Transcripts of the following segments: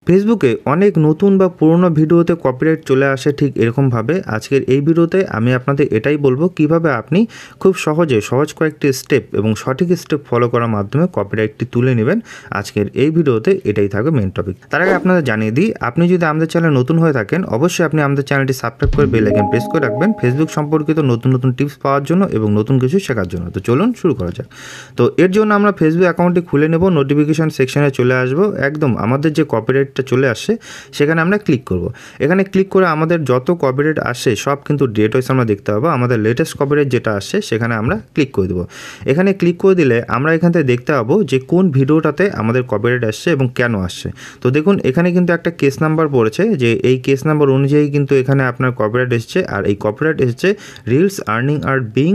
ফেসবুকে অনেক নতুন বা পুরনো ভিডিওতে কপিরাইট চলে আসে ঠিক এরকমভাবে আজকের এই ভিডিওতে আমি আপনাদের এটাই বলবো কিভাবে আপনি খুব সহজ কয়েকটি স্টেপ এবং সঠিক স্টেপ ফলো করার মাধ্যমে কপিরাইটটি তুলে নেবেন। আজকের এই ভিডিওতে এটাই থাকবে মেন টপিক। তার আগে আপনাদের জানিয়ে দিই, আপনি যদি আমাদের চ্যানেলে নতুন হয়ে থাকেন অবশ্যই আপনি আমাদের চ্যানেলটি সাবস্ক্রাইব করে বেল আইকন প্রেস করে রাখবেন ফেসবুক সম্পর্কিত নতুন টিপস পাওয়ার জন্য এবং নতুন কিছু শেখার জন্য। তো চলুন শুরু করা যাক। তো এর জন্য আমরা ফেসবুক অ্যাকাউন্টটি খুলে নেব, নোটিফিকেশন সেকশনে চলে আসবো, একদম আমাদের যে কপিরাইট চলে আসছে সেখানে আমরা ক্লিক করব। এখানে ক্লিক করে আমাদের যত কপিরাইট আসে সব কিন্তু ডেট ওয়াইজ আমরা দেখতে পাবো। আমাদের লেটেস্ট কপিরাইট যেটা আসছে সেখানে আমরা ক্লিক করে দেবো। এখানে ক্লিক করে দিলে আমরা এখান থেকে দেখতে পাবো যে কোন ভিডিওটাতে আমাদের কপিরাইট আসছে এবং কেন আসছে। তো দেখুন এখানে কিন্তু একটা কেস নাম্বার পড়েছে, যে এই কেস নাম্বার অনুযায়ী কিন্তু এখানে আপনার কপিরাইট এসছে। আর এই কপিরাইট এসছে রিলস আর্নিং আর being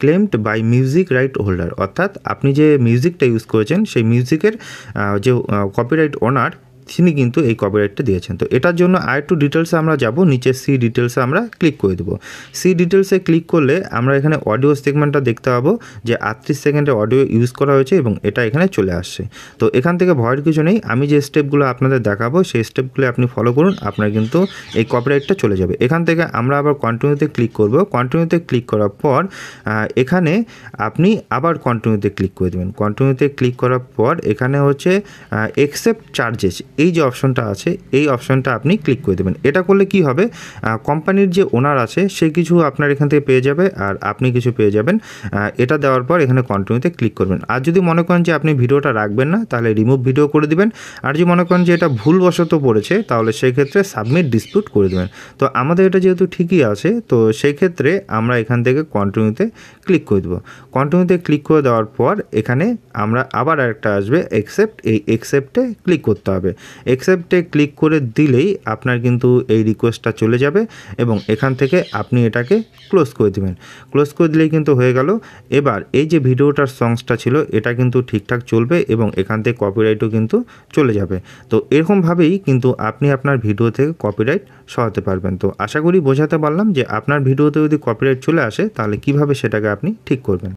claimed by music right holder, অর্থাৎ আপনি যে মিউজিকটা ইউজ করেছেন সেই মিউজিকের যে কপিরাইট ওনার তিনি কিন্তু এই কপিরাইটটা দিয়েছেন। তো এটার জন্য আরেকটু ডিটেলসে আমরা যাব, নিচে সি ডিটেলসে আমরা ক্লিক করে দেবো। সি ডিটেলসে ক্লিক করলে আমরা এখানে অডিও সেগমেন্টটা দেখতে পাবো যে 38 সেকেন্ডের অডিও ইউজ করা হয়েছে এবং এটা এখানে চলে আসছে। তো এখান থেকে ভয়ের কিছু নেই, আমি যে স্টেপগুলো আপনাদের দেখাবো সেই স্টেপগুলো আপনি ফলো করুন, আপনার কিন্তু এই কপিরাইটটা চলে যাবে। এখান থেকে আমরা আবার কন্টিনিউতে ক্লিক করব। কন্টিনিউতে ক্লিক করার পর এখানে আপনি আবার কন্টিনিউতে ক্লিক করে দেবেন। কন্টিনিউতে ক্লিক করার পর এখানে হচ্ছে অ্যাকসেপ্ট চার্জেস, এই যে অপশনটা আছে এই অপশনটা আপনি ক্লিক করে দেবেন। এটা করলে কি হবে, কোম্পানির যে ওনার আছে সে কিছু আপনার এখান থেকে পেয়ে যাবে আর আপনি কিছু পেয়ে যাবেন। এটা দেওয়ার পর এখানে কন্টিনিউতে ক্লিক করবেন। আর যদি মনে করেন যে আপনি ভিডিওটা রাখবেন না তাহলে রিমুভ ভিডিও করে দিবেন। আর যদি মনে করেন যে এটা ভুলবশত পড়েছে তাহলে সেই ক্ষেত্রে সাবমিট ডিসপিউট করে দেবেন। তো আমাদের এটা যেহেতু ঠিকই আছে তো সেই ক্ষেত্রে আমরা এখান থেকে কন্টিনিউতে ক্লিক করে দেবো। কন্টিনিউতে ক্লিক করে দেওয়ার পর এখানে আমরা আবার আরেকটা আসবে অ্যাকসেপ্ট, এই অ্যাকসেপ্টে ক্লিক করতে হবে। অ্যাকসেপ্টে ক্লিক করে দিলেই আপনার কিন্তু এই রিকোয়েস্টটা চলে যাবে এবং এখান থেকে আপনি এটাকে ক্লোজ করে দেবেন। ক্লোজ করে দিলেই কিন্তু হয়ে গেল। এবার এই যে ভিডিওটার সংসটা ছিল এটা কিন্তু ঠিকঠাক চলবে এবং এখান থেকে কপিরাইটও কিন্তু চলে যাবে। তো এরকমভাবেই কিন্তু আপনি আপনার ভিডিও থেকে কপিরাইট সরাতে পারবেন। তো আশা করি বোঝাতে পারলাম যে আপনার ভিডিওতে যদি কপিরাইট চলে আসে তাহলে কিভাবে সেটাকে আপনি ঠিক করবেন।